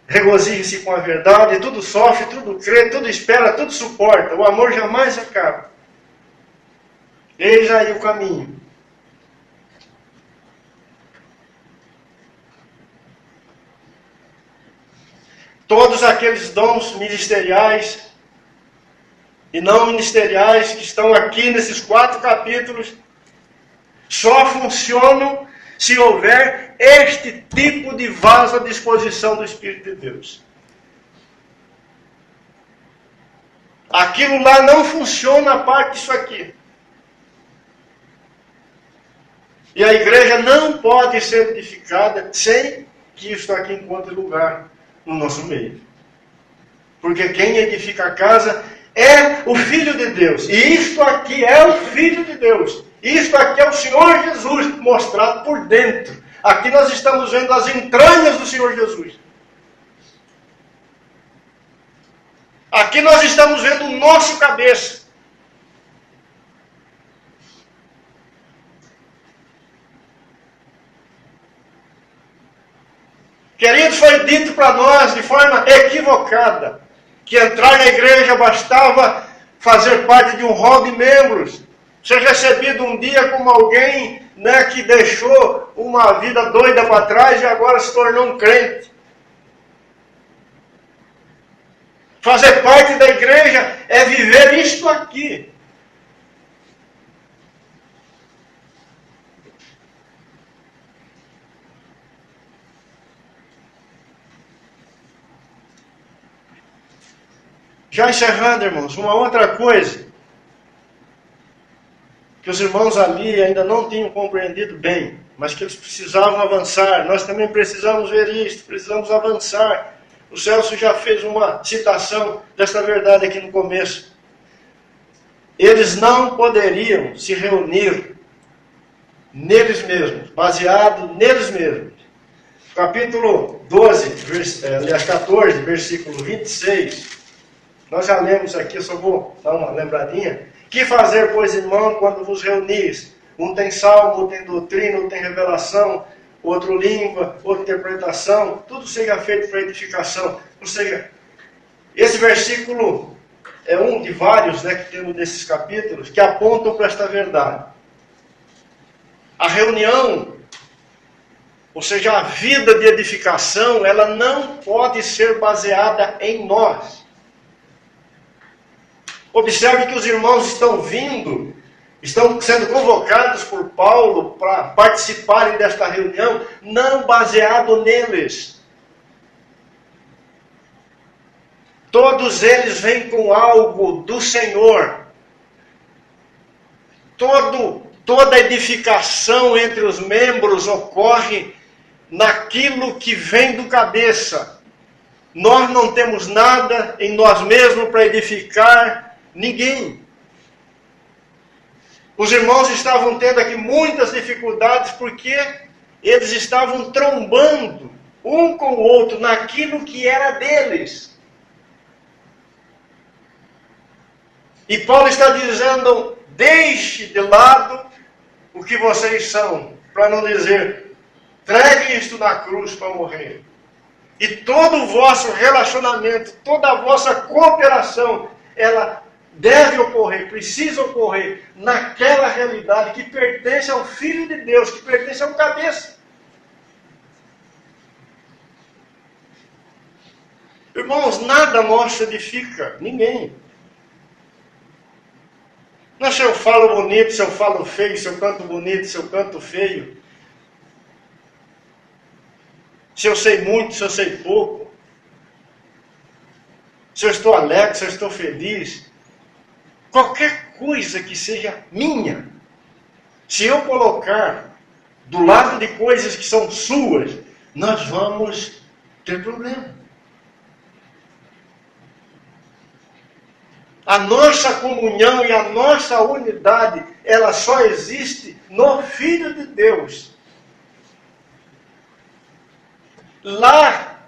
regozije-se com a verdade, tudo sofre, tudo crê, tudo espera, tudo suporta. O amor jamais acaba. Eis aí o caminho. Todos aqueles dons ministeriais e não ministeriais que estão aqui nesses 4 capítulos só funcionam se houver este tipo de vaso à disposição do Espírito de Deus. Aquilo lá não funciona a parte disso aqui. E a igreja não pode ser edificada sem que isto aqui encontre lugar no nosso meio. Porque quem edifica a casa é o Filho de Deus. E isto aqui é o Filho de Deus. Isto aqui é o Senhor Jesus mostrado por dentro. Aqui nós estamos vendo as entranhas do Senhor Jesus. Aqui nós estamos vendo o nosso cabeça. Queridos, foi dito para nós de forma equivocada que entrar na igreja bastava fazer parte de um rol de membros, ser recebido um dia como alguém, que deixou uma vida doida para trás e agora se tornou um crente. Fazer parte da igreja é viver isto aqui. Já encerrando, irmãos, uma outra coisa que os irmãos ali ainda não tinham compreendido bem, mas que eles precisavam avançar. Nós também precisamos ver isto, precisamos avançar. O Celso já fez uma citação desta verdade aqui no começo. Eles não poderiam se reunir neles mesmos, baseado neles mesmos. Capítulo 14, versículo 26. Nós já lemos aqui, eu só vou dar uma lembradinha. Que fazer, pois, irmão, quando vos reunis? Um tem salmo, um tem doutrina, um tem revelação, outro língua, outra interpretação. Tudo seja feito para edificação. Ou seja, esse versículo é um de vários, né, que temos nesses capítulos, que apontam para esta verdade. A reunião, ou seja, a vida de edificação, ela não pode ser baseada em nós. Observe que os irmãos estão vindo, estão sendo convocados por Paulo para participarem desta reunião, não baseado neles. Todos eles vêm com algo do Senhor. Toda edificação entre os membros ocorre naquilo que vem do cabeça. Nós não temos nada em nós mesmos para edificar ninguém. Os irmãos estavam tendo aqui muitas dificuldades porque eles estavam trombando um com o outro naquilo que era deles. E Paulo está dizendo, deixe de lado o que vocês são, para não dizer, entreguem isto na cruz para morrer. E todo o vosso relacionamento, toda a vossa cooperação, ela deve ocorrer, precisa ocorrer naquela realidade que pertence ao Filho de Deus, que pertence ao cabeça. Irmãos, nada nosso edifica, ninguém. Não é se eu falo bonito, se eu falo feio, se eu canto bonito, se eu canto feio. Se eu sei muito, se eu sei pouco. Se eu estou alegre, se eu estou feliz. Qualquer coisa que seja minha. Se eu colocar do lado de coisas que são suas, nós vamos ter problema. A nossa comunhão e a nossa unidade, ela só existe no Filho de Deus. Lá,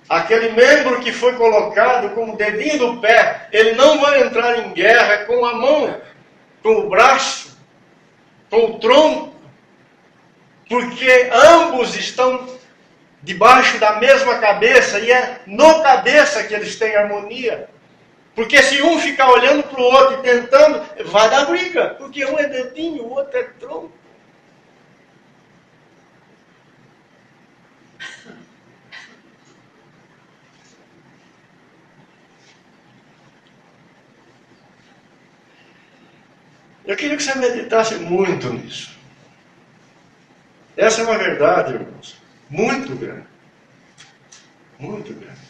aquele membro que foi colocado como dedinho do pé, ele não vai entrar em guerra com a mão, com o braço, com o tronco, porque ambos estão debaixo da mesma cabeça e é no cabeça que eles têm harmonia. Porque se um ficar olhando para o outro e tentando, vai dar briga. Porque um é dedinho, o outro é tronco. Eu queria que você meditasse muito nisso. Essa é uma verdade, irmãos, muito grande. Muito grande.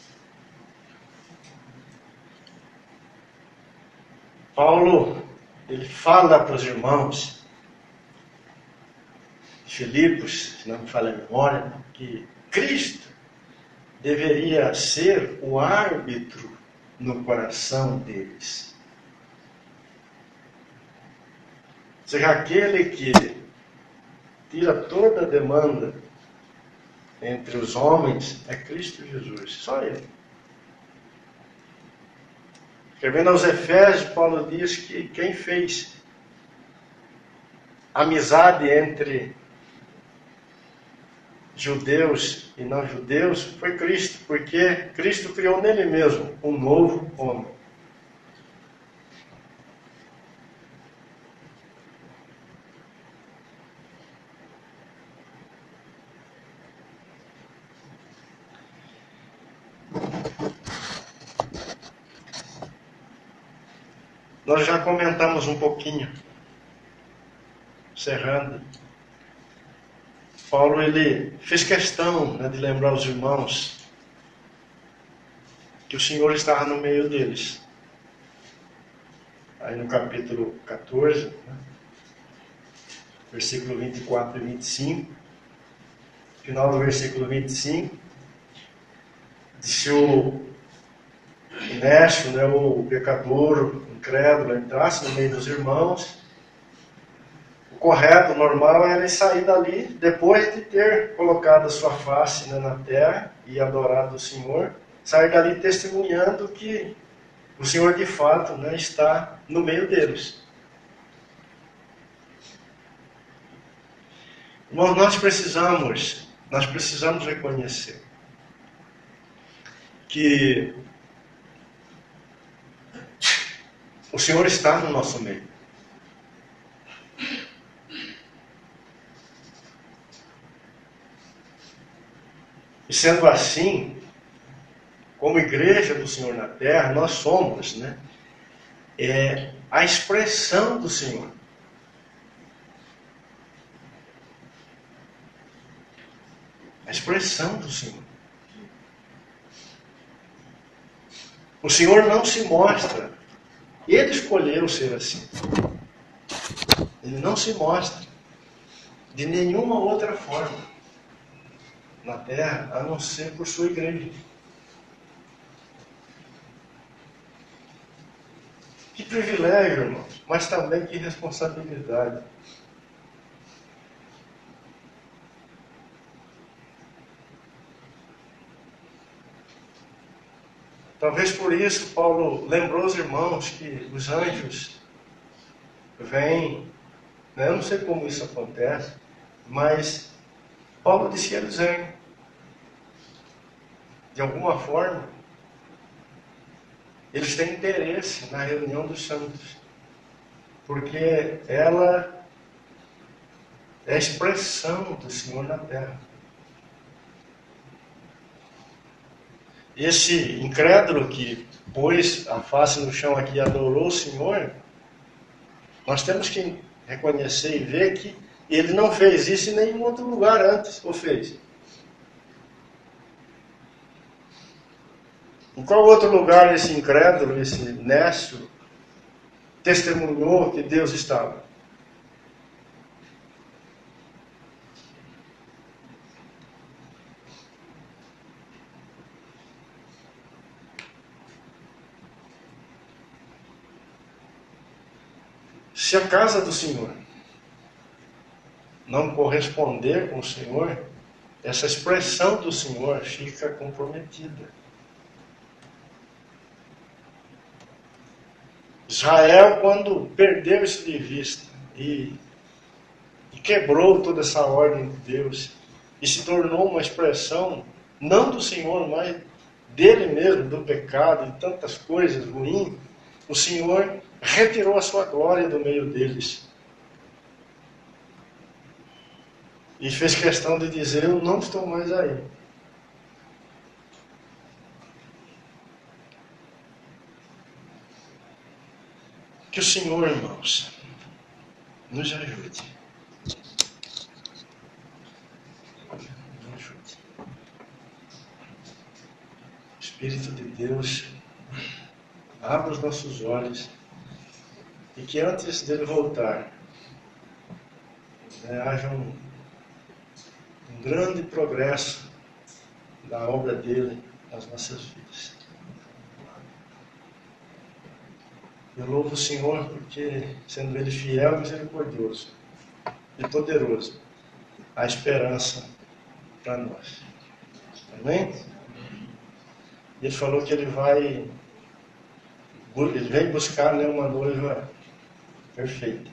Paulo, ele fala para os irmãos, Filipos, se não me falha a memória, que Cristo deveria ser o árbitro no coração deles. Ou seja, aquele que tira toda a demanda entre os homens é Cristo Jesus, só Ele. Escrevendo aos Efésios, Paulo diz que quem fez amizade entre judeus e não judeus foi Cristo, porque Cristo criou nele mesmo um novo homem. Nós já comentamos um pouquinho, encerrando. Paulo, ele fez questão, né, de lembrar aos irmãos que o Senhor estava no meio deles. Aí no capítulo 14, né, versículo 24 e 25. Final do versículo 25. Se o Nécio, né, o pecador, o incrédulo, entrasse no meio dos irmãos, o correto, o normal, era ele sair dali, depois de ter colocado a sua face, né, na terra e adorado o Senhor, sair dali testemunhando que o Senhor de fato, né, está no meio deles. Irmãos, nós precisamos reconhecer que o Senhor está no nosso meio. E sendo assim, como igreja do Senhor na terra, nós somos, né, a expressão do Senhor. A expressão do Senhor. O Senhor não se mostra. Ele escolheu ser assim. Ele não se mostra de nenhuma outra forma na terra, a não ser por sua igreja. Que privilégio, irmãos, mas também que responsabilidade. Talvez por isso Paulo lembrou os irmãos que os anjos vêm, né? Eu não sei como isso acontece, mas Paulo disse que eles vêm. De alguma forma, eles têm interesse na reunião dos santos, porque ela é a expressão do Senhor na terra. Esse incrédulo que pôs a face no chão aqui e adorou o Senhor, nós temos que reconhecer e ver que ele não fez isso em nenhum outro lugar antes, ou fez? Em qual outro lugar esse incrédulo, esse nécio, testemunhou que Deus estava? Se a casa do Senhor não corresponder com o Senhor, essa expressão do Senhor fica comprometida. Israel, quando perdeu isso de vista e quebrou toda essa ordem de Deus e se tornou uma expressão, não do Senhor, mas dele mesmo, do pecado e tantas coisas ruins, o Senhor retirou a sua glória do meio deles. E fez questão de dizer, eu não estou mais aí. Que o Senhor, irmãos, nos ajude. Nos ajude. O Espírito de Deus abra os nossos olhos e que antes dele voltar, né, haja um grande progresso da obra dele nas nossas vidas. Eu louvo o Senhor porque, sendo Ele fiel, misericordioso e poderoso, há esperança para nós. Amém? Ele falou que Ele vem buscar, né, uma noiva perfeita,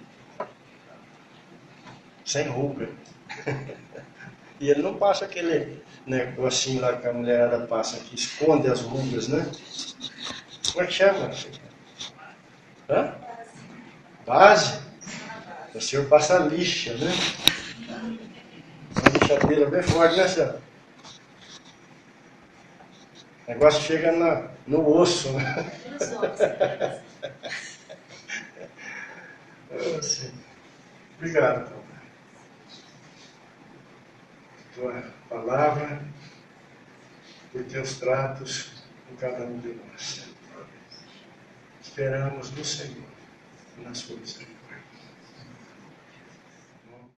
sem ruga. E Ele não passa aquele negocinho lá que a mulherada passa, que esconde as rugas, né? Como é que chama? Hã? Base? O Senhor passa lixa, né? Uma lixadeira bem forte, né, senhor? O negócio chega no osso, né? Obrigado, Paulo. Tua palavra, por teus tratos com cada um de nós. Esperamos no Senhor e na sua misericórdia.